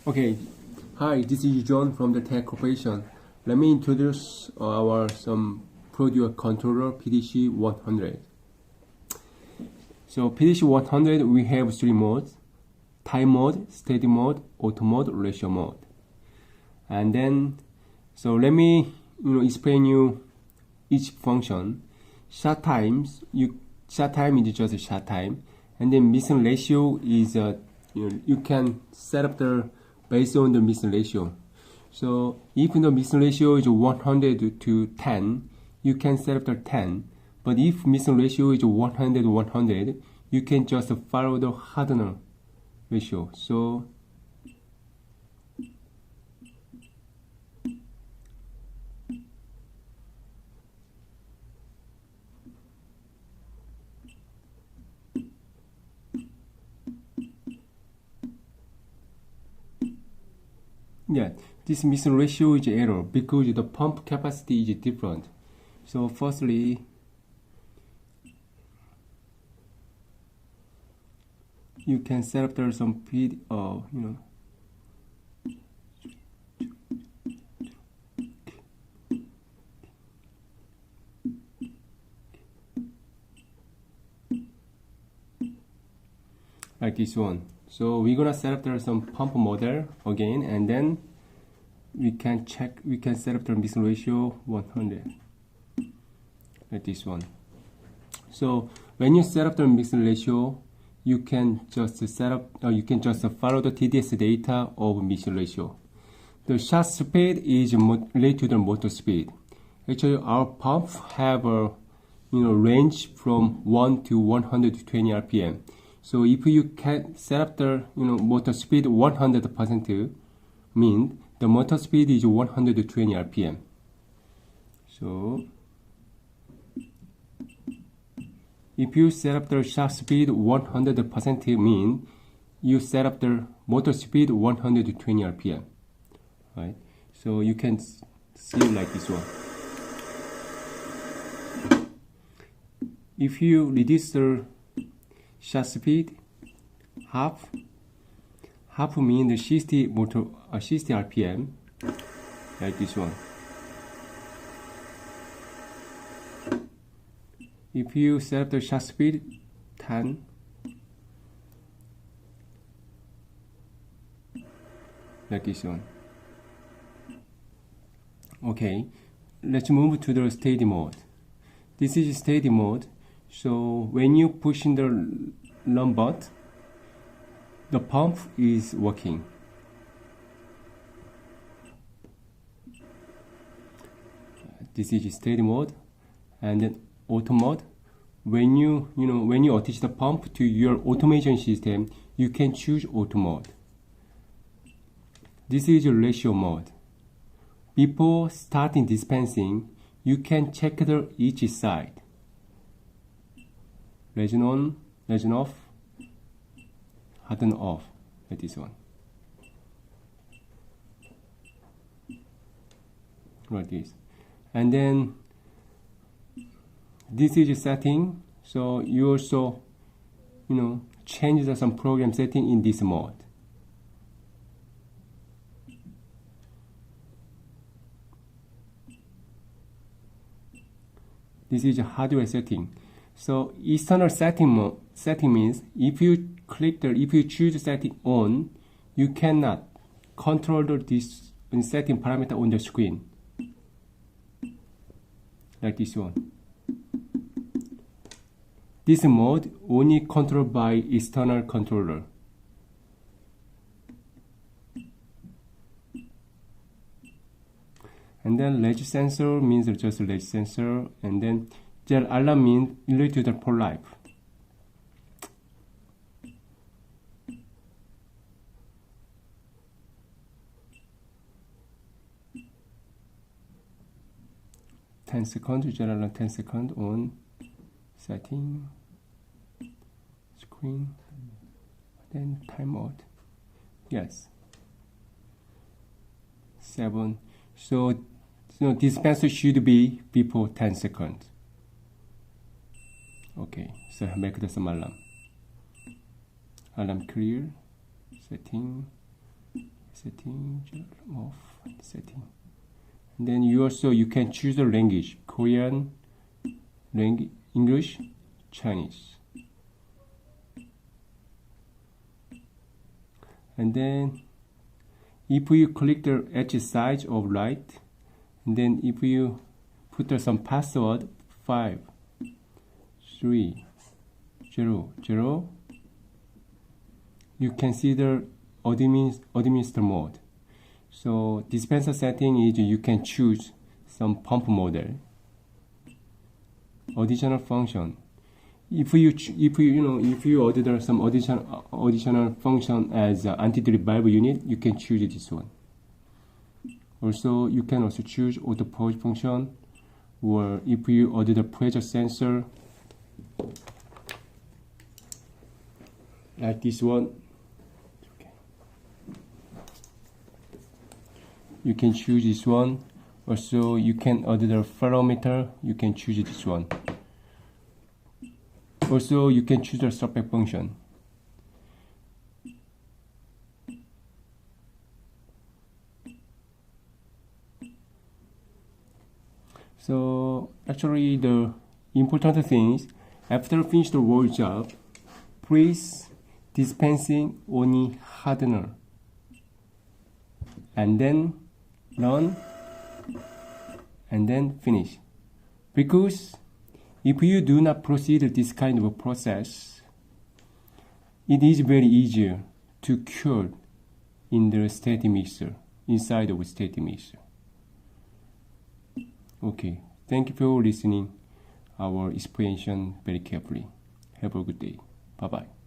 Okay, hi, this is John from the Tech Corporation. Let me introduce our some Product Controller PDC 100. So PDC 100 we have three modes: time mode, steady mode, auto mode, ratio mode. And then, so let me explain you each function. Shot time is just a shot time, and then missing ratio is you can set up the based on the missing ratio. So if the missing ratio is 100 to 10, you can set up the 10. But if missing ratio is 100 to 100, you can just follow the hardener ratio. So yeah, this missing ratio is error because the pump capacity is different. So firstly, you can set up there some feed like this one. So we're gonna set up there some pump model again, and then we can set up the missing ratio 100 like this one. So when you set up the missing ratio, you can just follow the TDS data of missing ratio. The shot speed is related to the motor speed. Actually, our pump have a range from 1 to 120 RPM. So if you can set up the motor speed 100%, mean the motor speed is 120 RPM. So if you set up the shot speed 100%, mean you set up the motor speed 120 RPM. Right? So you can see it like this one. If you reduce the shot speed half mean the 60 RPM like this one. If you set up the shot speed 10, like this one. Okay, let's move to the steady mode. This is steady mode. So when you push in the run button, the pump is working. This is steady mode, and then auto mode. When you attach the pump to your automation system, you can choose auto mode. This is ratio mode. Before starting dispensing, you can check each side. Region on, region off, harden off, like this one. Like this. And then this is a setting, so you also change some program setting in this mode. This is a hardware setting. So external setting means if you choose setting on, you cannot control this setting parameter on the screen. Like this one. This mode only controlled by external controller. And then ledge sensor means just ledge sensor, and then gel alarm means related to the port life. Ten seconds, gel alarm 10 seconds on setting, screen, then time mode. Yes. 7. So dispenser should be before 10 seconds. Okay, so make the some alarm. Alarm clear, setting, setting off setting. And then you can choose the language: Korean, English, Chinese. And then if you click the edge size of light, and then if you put some password 5 3 0 0, you can see the administer mode. So dispenser setting is you can choose some pump model. Additional function. If you order some additional function as anti-drip valve unit, you can choose this one. Also, you can also choose auto pause function, or if you order the pressure sensor, like this one, okay, you can choose this one. Also, you can order the thermometer, you can choose this one. Also, you can choose the stopback function. So actually the important thing is, after finish the wall job, please dispensing only hardener and then run and then finish. Because if you do not proceed with this kind of a process, it is very easier to cure in the static mixer, inside of a static mixer. Okay, thank you for listening our explanation very carefully. Have a good day. Bye-bye.